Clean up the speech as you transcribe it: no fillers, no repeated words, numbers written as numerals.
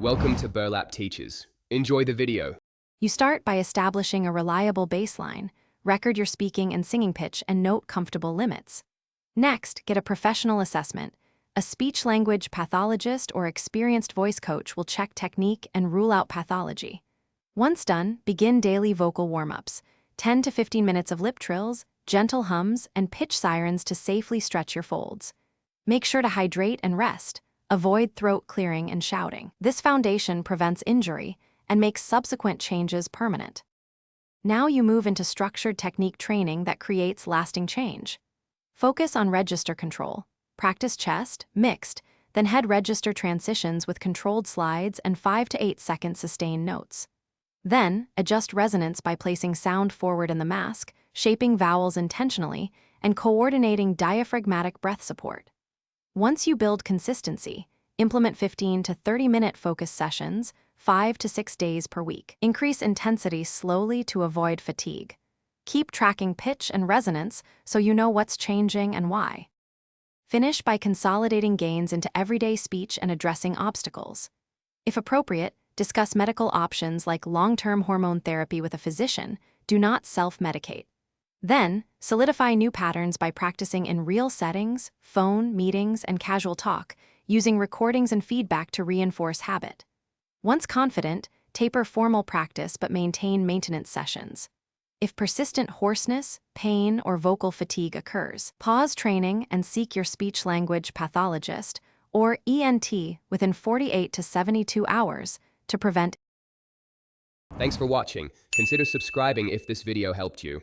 Welcome to Burlap Teachers. Enjoy the video. You start by establishing a reliable baseline, record your speaking and singing pitch, and note comfortable limits. Next, get a professional assessment. A speech-language pathologist or experienced voice coach will check technique and rule out pathology. Once done, begin daily vocal warm-ups, 10 to 15 minutes of lip trills, gentle hums, and pitch sirens to safely stretch your folds. Make sure to hydrate and rest. Avoid throat clearing and shouting. This foundation prevents injury and makes subsequent changes permanent. Now you move into structured technique training that creates lasting change. Focus on register control. Practice chest, mixed, then head register transitions with controlled slides and 5 to 8 second sustained notes. Then, adjust resonance by placing sound forward in the mask, shaping vowels intentionally, and coordinating diaphragmatic breath support. Once you build consistency, implement 15 to 30-minute focus sessions, 5 to 6 days per week. Increase intensity slowly to avoid fatigue. Keep tracking pitch and resonance so you know what's changing and why. Finish by consolidating gains into everyday speech and addressing obstacles. If appropriate, discuss medical options like long-term hormone therapy with a physician. Do not self-medicate. Then, solidify new patterns by practicing in real settings, phone, meetings, and casual talk, using recordings and feedback to reinforce habit. Once confident, taper formal practice but maintain maintenance sessions. If persistent hoarseness, pain, or vocal fatigue occurs, pause training and seek your speech-language pathologist or ENT within 48 to 72 hours to prevent. Thanks for watching. Consider subscribing if this video helped you.